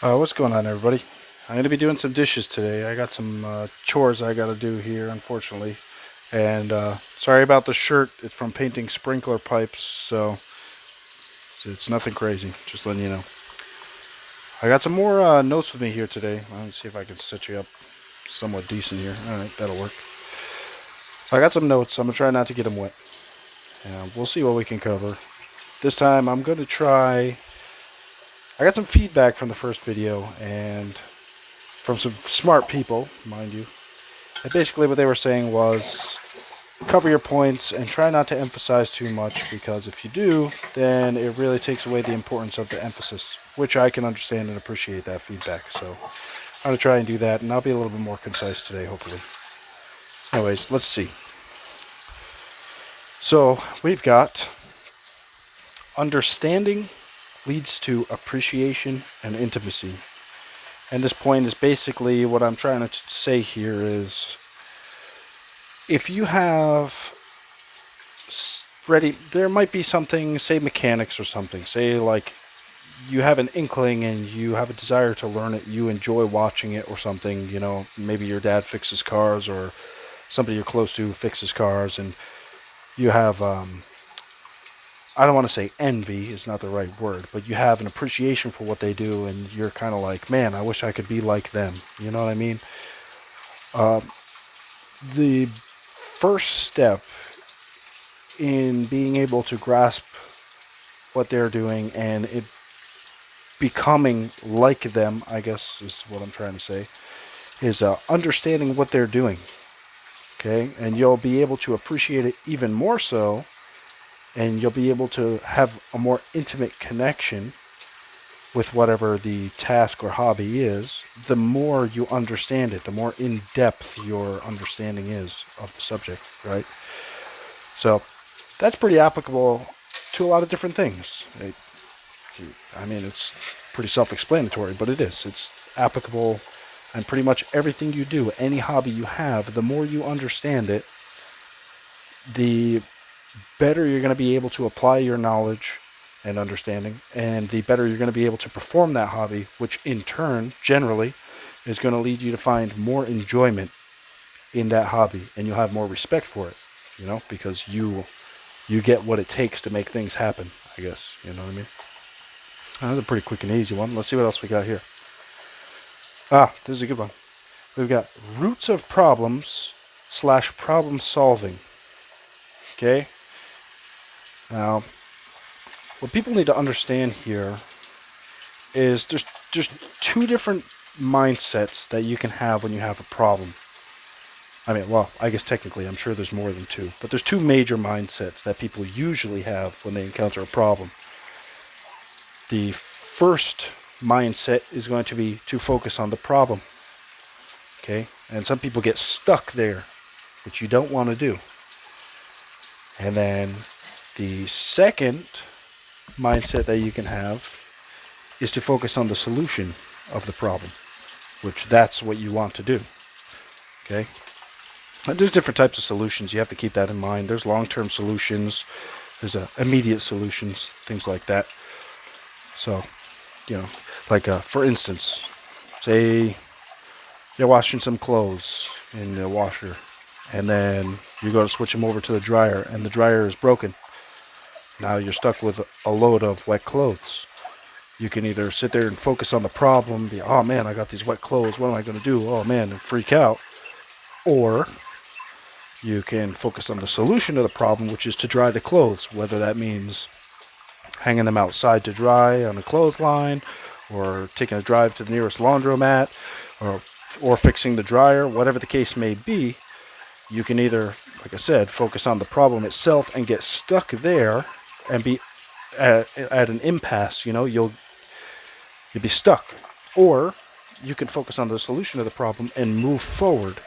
What's going on, everybody? I'm going to be doing some dishes today. I got some chores I got to do here, unfortunately. And sorry about the shirt. It's from painting sprinkler pipes, so it's nothing crazy. Just letting you know. I got some more notes with me here today. Let me see if I can set you up somewhat decent here. All right, that'll work. I got some notes. I'm going to try not to get them wet. And we'll see what we can cover. This time, I'm going to try. I got some feedback from the first video, and from some smart people, mind you. And basically what they were saying was cover your points and try not to emphasize too much, because if you do, then it really takes away the importance of the emphasis, which I can understand and appreciate that feedback. So I'm going to try and do that, and I'll be a little bit more concise today, hopefully. Anyways, let's see. So we've got understanding leads to appreciation and intimacy. And this point is basically what I'm trying to say here is, if you have ready, there might be something, say mechanics or something, say like you have an inkling and you have a desire to learn it, you enjoy watching it or something, maybe your dad fixes cars or somebody you're close to fixes cars, and you have, I don't want to say envy is not the right word, but you have an appreciation for what they do, and you're kind of like, man, I wish I could be like them. You know what I mean? The first step in being able to grasp what they're doing and it becoming like them, I guess is what I'm trying to say, is understanding what they're doing. Okay? And you'll be able to appreciate it even more so, and you'll be able to have a more intimate connection with whatever the task or hobby is, the more you understand it, the more in-depth your understanding is of the subject, right? So that's pretty applicable to a lot of different things. It's pretty self-explanatory, but it is. It's applicable and pretty much everything you do, any hobby you have, the more you understand it, the better you're going to be able to apply your knowledge and understanding, and the better you're going to be able to perform that hobby, which in turn, generally, is going to lead you to find more enjoyment in that hobby, and you'll have more respect for it, because you get what it takes to make things happen, I guess, you know what I mean? That's a pretty quick and easy one. Let's see what else we got here. This is a good one. We've got roots of problems / problem solving. Okay? Now, what people need to understand here is there's two different mindsets that you can have when you have a problem. I guess technically I'm sure there's more than two, but there's two major mindsets that people usually have when they encounter a problem. The first mindset is going to be to focus on the problem. Okay? And some people get stuck there, which you don't want to do. And then the second mindset that you can have is to focus on the solution of the problem, which that's what you want to do. Okay? And there's different types of solutions. You have to keep that in mind. There's long-term solutions. There's immediate solutions, things like that. So, for instance, say you're washing some clothes in the washer, and then you go to switch them over to the dryer, and the dryer is broken. Now you're stuck with a load of wet clothes. You can either sit there and focus on the problem, be, oh man, I got these wet clothes, what am I going to do? Oh man, and freak out. Or you can focus on the solution to the problem, which is to dry the clothes, whether that means hanging them outside to dry on a clothesline, or taking a drive to the nearest laundromat, or fixing the dryer, whatever the case may be. You can either, like I said, focus on the problem itself and get stuck there and be at an impasse, you'll be stuck. Or you can focus on the solution of the problem and move forward,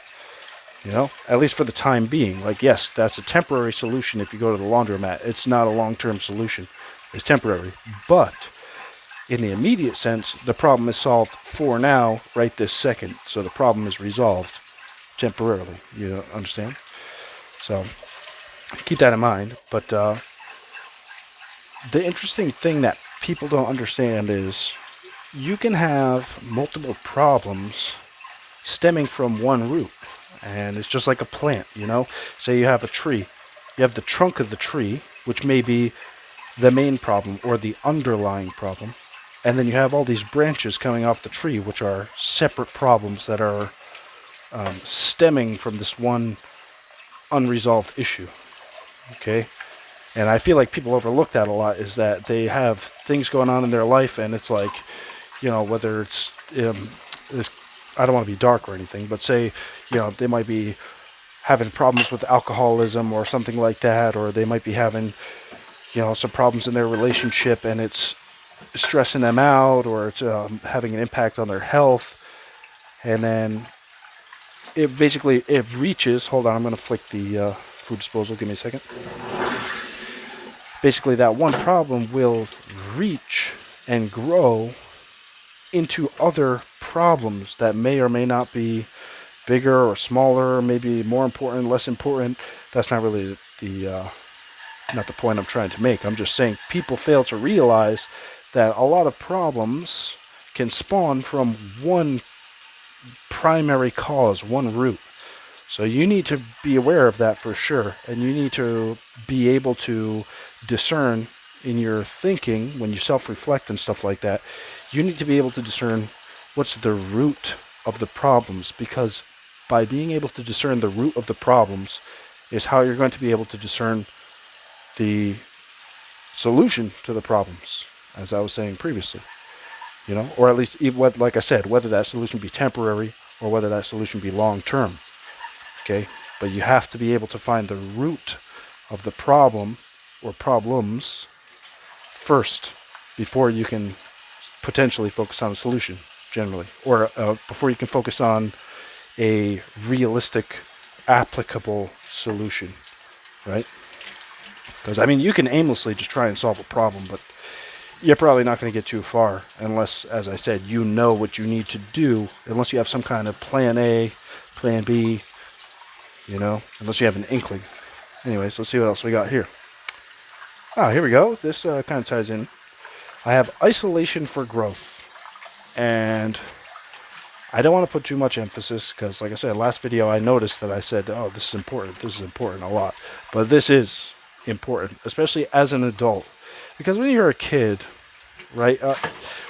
at least for the time being. Like, yes, that's a temporary solution if you go to the laundromat. It's not a long-term solution. It's temporary. But in the immediate sense, the problem is solved for now, right this second. So the problem is resolved temporarily. You understand? So keep that in mind. But the interesting thing that people don't understand is you can have multiple problems stemming from one root. And it's just like a plant, you know? Say you have a tree. You have the trunk of the tree, which may be the main problem or the underlying problem. And then you have all these branches coming off the tree, which are separate problems that are stemming from this one unresolved issue. Okay? And I feel like people overlook that a lot, is that they have things going on in their life, and it's like, whether it's, this, I don't want to be dark or anything, but say, they might be having problems with alcoholism or something like that, or they might be having, some problems in their relationship, and it's stressing them out, or it's having an impact on their health. And then it reaches, hold on, I'm going to flick the food disposal, give me a second. Basically, that one problem will reach and grow into other problems that may or may not be bigger or smaller, maybe more important, less important. That's not really not the point I'm trying to make. I'm just saying people fail to realize that a lot of problems can spawn from one primary cause, one root. So you need to be aware of that for sure, and you need to be able to discern in your thinking when you self-reflect and stuff like that. You need to be able to discern what's the root of the problems, because by being able to discern the root of the problems is how you're going to be able to discern the solution to the problems, as I was saying previously. Or at least, like I said, whether that solution be temporary or whether that solution be long-term. Okay? But you have to be able to find the root of the problem or problems first before you can potentially focus on a solution, generally. Or before you can focus on a realistic, applicable solution, right? Because, you can aimlessly just try and solve a problem, but you're probably not going to get too far unless, as I said, you know what you need to do, unless you have some kind of plan A, plan B, unless you have an inkling. Anyways, let's see what else we got here. Here we go. This kind of ties in. I have isolation for growth. And I don't want to put too much emphasis because, like I said, last video I noticed that I said, oh, this is important a lot. But this is important, especially as an adult. Because when you're a kid, right,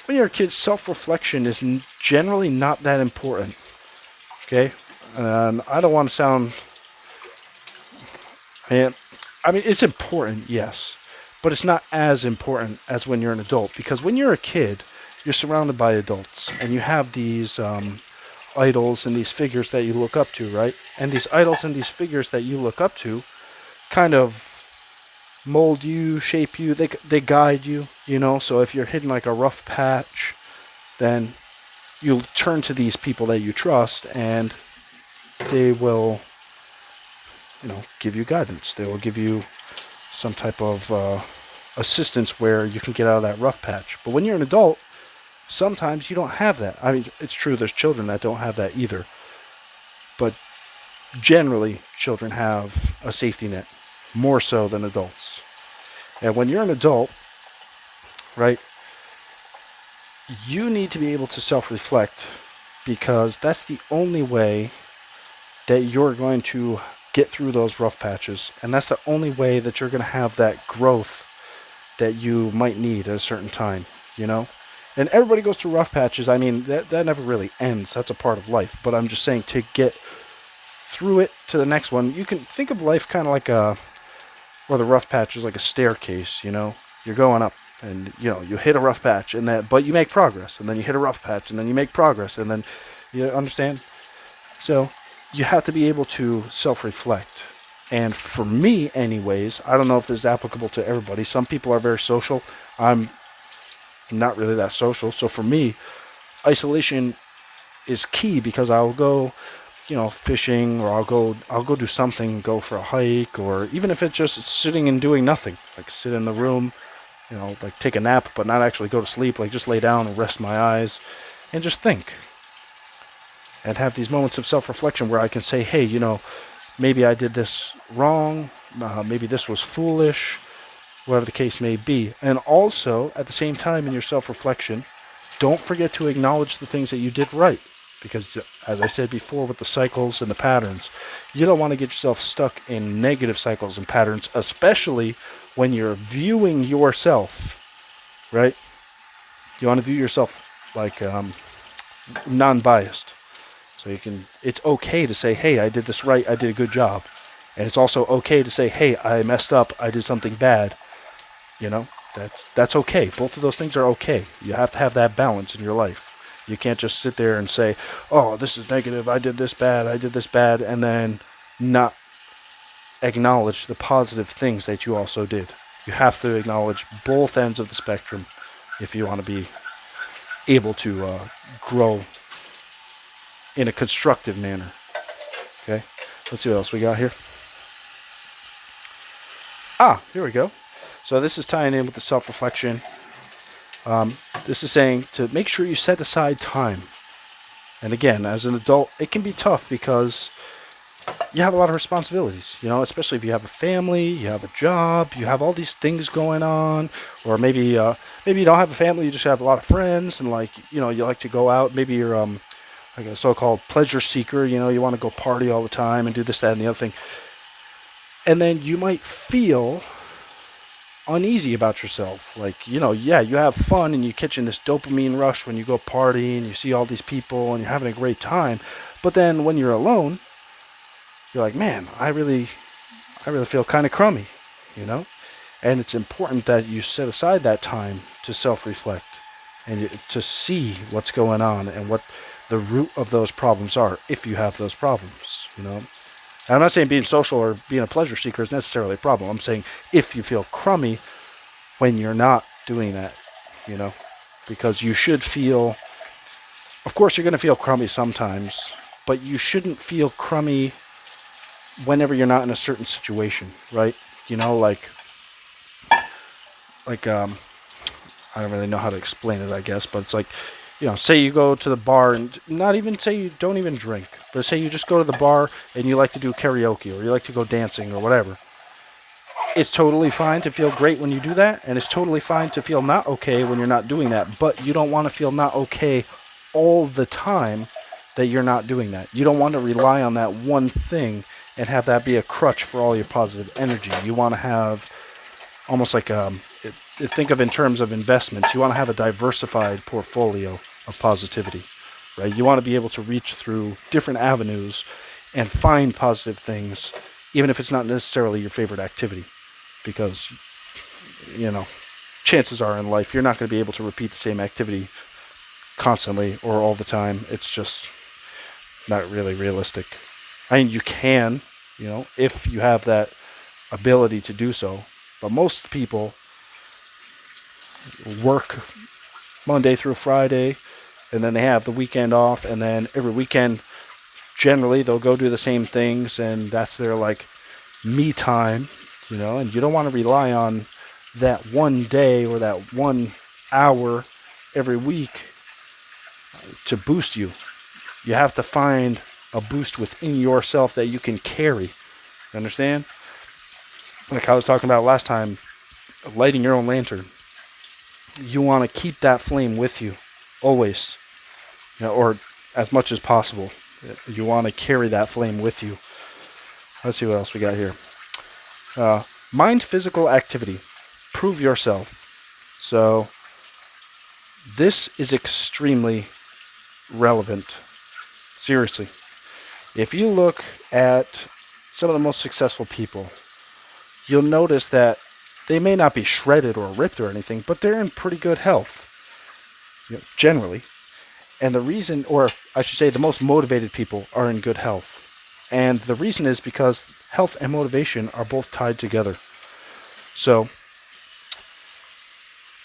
when you're a kid, self-reflection is generally not that important, okay? And I don't want to sound, it's important, yes, but it's not as important as when you're an adult. Because when you're a kid, you're surrounded by adults, and you have these idols and these figures that you look up to, right? And these idols and these figures that you look up to kind of mold you, shape you, they guide you, so if you're hitting like a rough patch, then you'll turn to these people that you trust, and they will, give you guidance. They will give you some type of assistance where you can get out of that rough patch. But when you're an adult, sometimes you don't have that. It's true, there's children that don't have that either, but generally children have a safety net, more so than adults. And when you're an adult, right, you need to be able to self-reflect, because that's the only way that you're going to get through those rough patches, and that's the only way that you're going to have that growth that you might need at a certain time, And everybody goes through rough patches. That never really ends. That's a part of life. But I'm just saying, to get through it to the next one, you can think of life kind of like the rough patch is like a staircase, You're going up, and, you hit a rough patch, but you make progress, and then you hit a rough patch, and then you make progress, and then, you understand? So, you have to be able to self-reflect. And for me, anyways, I don't know if this is applicable to everybody. Some people are very social. I'm not really that social. So for me, isolation is key, because I'll go, fishing, or I'll go do something, go for a hike, or even if it's just sitting and doing nothing, like sit in the room, like take a nap, but not actually go to sleep, like just lay down and rest my eyes and just think. And have these moments of self-reflection where I can say, hey, maybe I did this wrong, maybe this was foolish, whatever the case may be. And also, at the same time, in your self-reflection, don't forget to acknowledge the things that you did right. Because, as I said before, with the cycles and the patterns, you don't want to get yourself stuck in negative cycles and patterns, especially when you're viewing yourself, right? You want to view yourself like non-biased. So it's okay to say, hey, I did this right, I did a good job. And it's also okay to say, hey, I messed up, I did something bad. You know, that's okay. Both of those things are okay. You have to have that balance in your life. You can't just sit there and say, oh, this is negative, I did this bad, and then not acknowledge the positive things that you also did. You have to acknowledge both ends of the spectrum if you want to be able to grow in a constructive manner. Okay, let's see what else we got here. Here we go. So this is tying in with the self-reflection. This is saying to make sure you set aside time. And again, as an adult, it can be tough because you have a lot of responsibilities, you know, especially if you have a family, you have a job, you have all these things going on, or maybe you don't have a family, you just have a lot of friends, and like, you know, you like to go out. Maybe you're like a so-called pleasure seeker, you know, you want to go party all the time and do this, that, and the other thing. And then you might feel uneasy about yourself. Like, you know, yeah, you have fun and you catch in this dopamine rush when you go party and you see all these people and you're having a great time. But then when you're alone, you're like, man, I really feel kind of crummy, you know? And it's important that you set aside that time to self-reflect and to see what's going on and what the root of those problems are, if you have those problems, you know? And I'm not saying being social or being a pleasure seeker is necessarily a problem. I'm saying if you feel crummy when you're not doing that, you know, because you should feel, of course you're going to feel crummy sometimes, but you shouldn't feel crummy whenever you're not in a certain situation, right? You know, like I don't really know how to explain it, I guess, but it's like, you know, say you go to the bar and not even say you don't even drink, but say you just go to the bar and you like to do karaoke or you like to go dancing or whatever. It's totally fine to feel great when you do that, and it's totally fine to feel not okay when you're not doing that, but you don't want to feel not okay all the time that you're not doing that. You don't want to rely on that one thing and have that be a crutch for all your positive energy. You want to have almost like think of in terms of investments. You want to have a diversified portfolio of positivity, right? You want to be able to reach through different avenues and find positive things, even if it's not necessarily your favorite activity, because, you know, chances are in life you're not going to be able to repeat the same activity constantly or all the time. It's just not really realistic. I mean, you can, you know, if you have that ability to do so, but most people work Monday through Friday, and then they have the weekend off, and then every weekend generally they'll go do the same things, and that's their like me time, you know. And you don't want to rely on that one day or that 1 hour every week to boost you. You have to find a boost within yourself that you can carry. You understand? Like I was talking about last time, lighting your own lantern. You want to keep that flame with you always, you know, or as much as possible. You want to carry that flame with you. Let's see what else we got here. Mind physical activity. Prove yourself. So this is extremely relevant. Seriously. If you look at some of the most successful people, you'll notice that they may not be shredded or ripped or anything, but they're in pretty good health, you know, generally. And the reason, or I should say the most motivated people are in good health. And the reason is because health and motivation are both tied together. So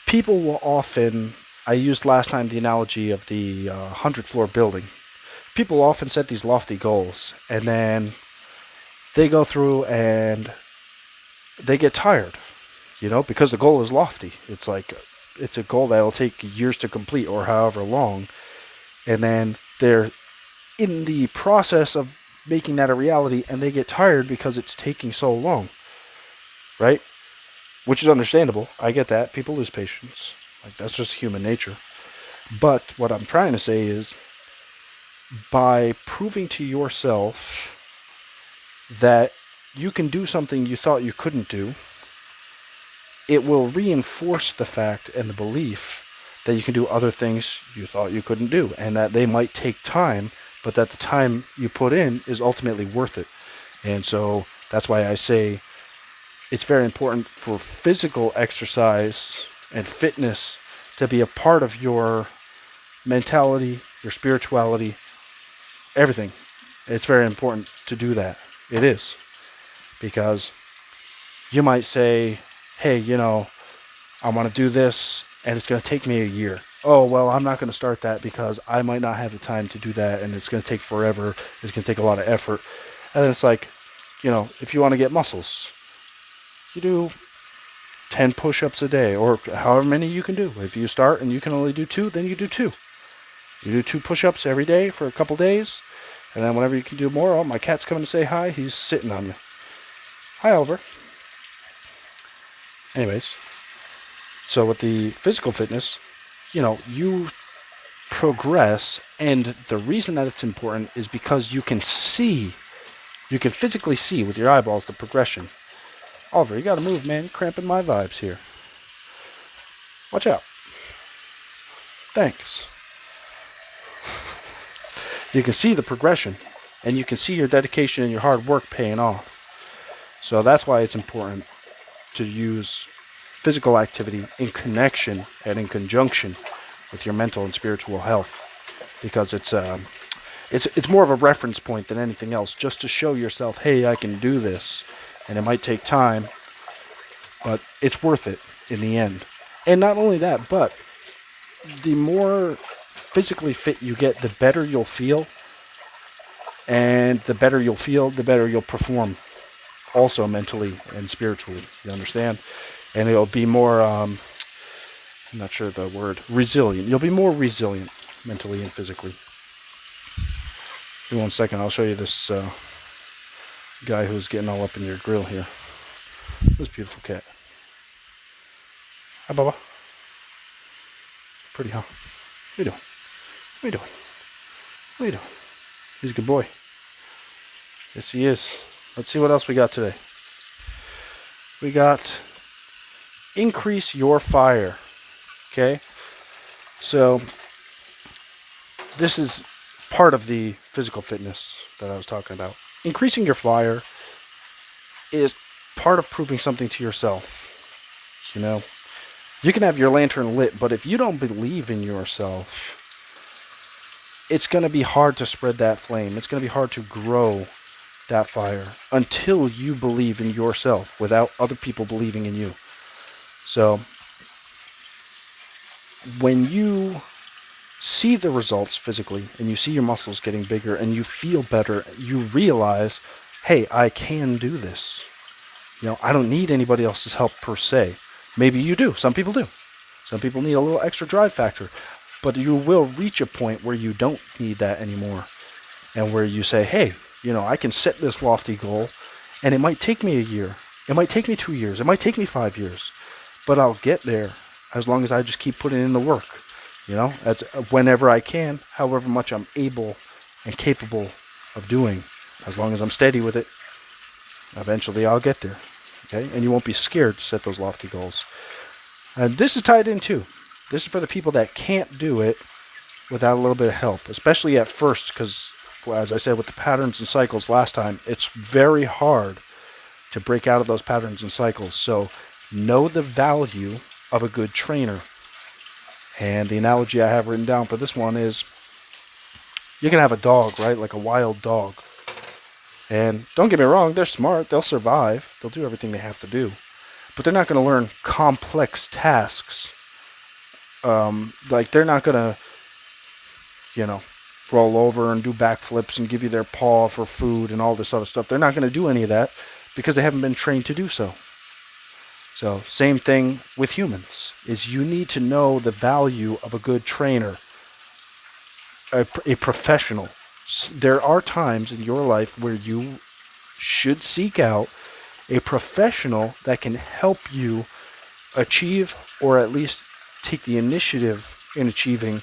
people will often, I used last time the analogy of the 100-floor building. People often set these lofty goals, and then they go through and they get tired, you know, because the goal is lofty. It's like, it's a goal that will take years to complete or however long. And then they're in the process of making that a reality, and they get tired because it's taking so long, right? Which is understandable. I get that. People lose patience. Like, that's just human nature. But what I'm trying to say is, by proving to yourself that you can do something you thought you couldn't do, it will reinforce the fact and the belief that you can do other things you thought you couldn't do, and that they might take time, but that the time you put in is ultimately worth it. And so that's why I say it's very important for physical exercise and fitness to be a part of your mentality, your spirituality, everything. It's very important to do that. It is. Because you might say, hey, I want to do this and it's going to take me a year. Oh, well, I'm not going to start that because I might not have the time to do that, and it's going to take forever. It's going to take a lot of effort. And then it's like, if you want to get muscles, you do 10 push-ups a day, or however many you can do. If you start and you can only do 2, then you do 2. You do 2 push-ups every day for a couple days, and then whenever you can do more, oh, my cat's coming to say hi. He's sitting on you. Hi, Oliver. Anyways, so with the physical fitness, you progress, and the reason that it's important is because you can physically see with your eyeballs the progression. Oliver, you gotta move, man. You're cramping my vibes here. Watch out. Thanks. You can see the progression, and you can see your dedication and your hard work paying off. So that's why it's important to use physical activity in connection and in conjunction with your mental and spiritual health, because it's more of a reference point than anything else, just to show yourself, hey, I can do this, and it might take time, but it's worth it in the end. And not only that, but the more physically fit you get, the better you'll feel, and the better you'll feel, the better you'll perform, also mentally and spiritually, you understand? And it'll be more, I'm not sure the word, resilient. You'll be more resilient mentally and physically. Give me 1 second, I'll show you this guy who's getting all up in your grill here. This beautiful cat. Hi, Bubba. Pretty, huh? What are you doing? What are you doing? What are you doing? He's a good boy. Yes, he is. Let's see what else we got today. We got increase your fire. Okay? So, this is part of the physical fitness that I was talking about. Increasing your fire is part of proving something to yourself. You can have your lantern lit, but if you don't believe in yourself, it's going to be hard to spread that flame. It's going to be hard to grow that fire until you believe in yourself without other people believing in you. So, when you see the results physically and you see your muscles getting bigger and you feel better, you realize, hey, I can do this. I don't need anybody else's help per se. Maybe you do. Some people do. Some people need a little extra drive factor. But you will reach a point where you don't need that anymore. And where you say, hey, I can set this lofty goal, and it might take me a year. It might take me 2 years. It might take me 5 years. But I'll get there as long as I just keep putting in the work. Whenever I can, however much I'm able and capable of doing. As long as I'm steady with it, eventually I'll get there. Okay? And you won't be scared to set those lofty goals. And this is tied in too. This is for the people that can't do it without a little bit of help, especially at first, because, as I said with the patterns and cycles last time, it's very hard to break out of those patterns and cycles. So know the value of a good trainer. And the analogy I have written down for this one is, you can have a dog, right? Like a wild dog. And don't get me wrong, they're smart. They'll survive. They'll do everything they have to do. But they're not going to learn complex tasks. They're not going to, roll over and do backflips and give you their paw for food and all this other stuff. They're not going to do any of that because they haven't been trained to do so. So, same thing with humans, is you need to know the value of a good trainer, a professional. There are times in your life where you should seek out a professional that can help you achieve, or at least take the initiative in achieving,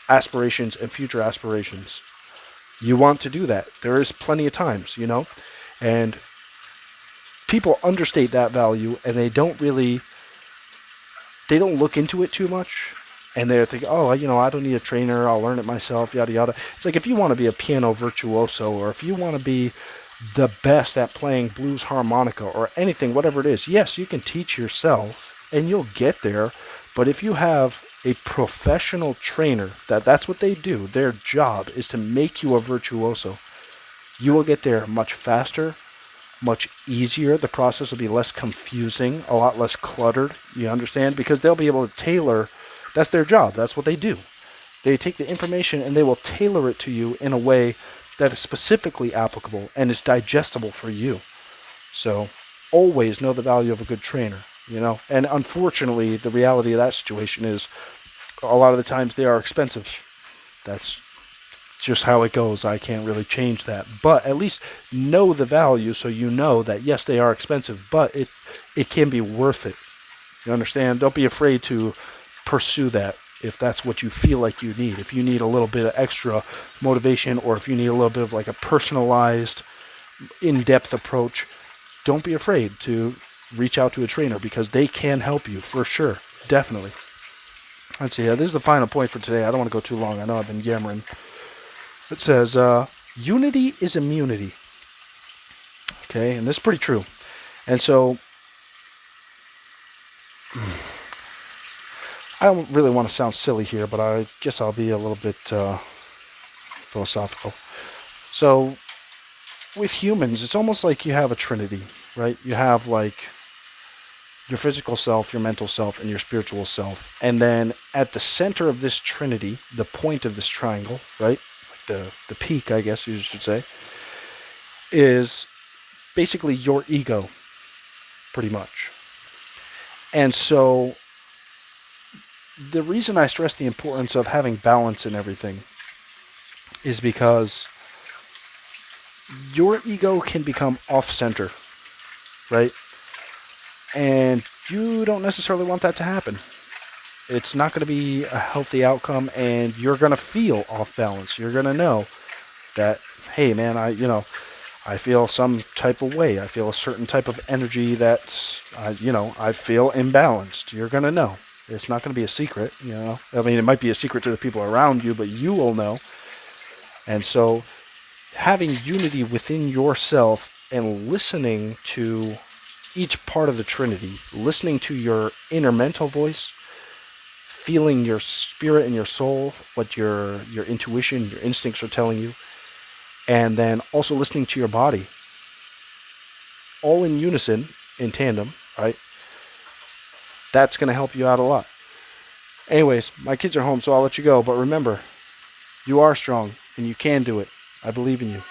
aspirations and future aspirations. You want to do that. There is plenty of times, and people understate that value, and they don't look into it too much, and they're thinking, oh, I don't need a trainer, I'll learn it myself, yada yada. It's like, if you want to be a piano virtuoso, or if you want to be the best at playing blues harmonica or anything, whatever it is, yes, you can teach yourself and you'll get there. But if you have a professional trainer, that's what they do, their job is to make you a virtuoso, you will get there much faster, much easier. The process will be less confusing, a lot less cluttered, you understand? Because they'll be able to tailor, that's their job, that's what they do. They take the information and they will tailor it to you in a way that is specifically applicable and is digestible for you. So always know the value of a good trainer, And unfortunately, the reality of that situation is a lot of the times they are expensive. That's just how it goes. I can't really change that. But at least know the value, so you know that, yes, they are expensive, but it can be worth it. You understand? Don't be afraid to pursue that if that's what you feel like you need. If you need a little bit of extra motivation, or if you need a little bit of like a personalized, in-depth approach, don't be afraid to reach out to a trainer, because they can help you for sure. Definitely. Let's see. This is the final point for today. I don't want to go too long. I know I've been yammering. It says, unity is immunity. Okay, and this is pretty true. And so, I don't really want to sound silly here, but I guess I'll be a little bit philosophical. So, with humans, it's almost like you have a trinity, right? You have like your physical self, your mental self, and your spiritual self. And then at the center of this trinity, the point of this triangle, right? Like the peak, I guess you should say, is basically your ego, pretty much. And so the reason I stress the importance of having balance in everything is because your ego can become off-center, right? And you don't necessarily want that to happen. It's not going to be a healthy outcome, and you're going to feel off balance. You're going to know that, hey man, I feel some type of way. I feel a certain type of energy that, I feel imbalanced. You're going to know. It's not going to be a secret, I mean, it might be a secret to the people around you, but you will know. And so having unity within yourself and listening to each part of the Trinity, listening to your inner mental voice, feeling your spirit and your soul, what your intuition, your instincts are telling you, and then also listening to your body, all in unison, in tandem, right? That's going to help you out a lot. Anyways, my kids are home, so I'll let you go. But remember, you are strong, and you can do it. I believe in you.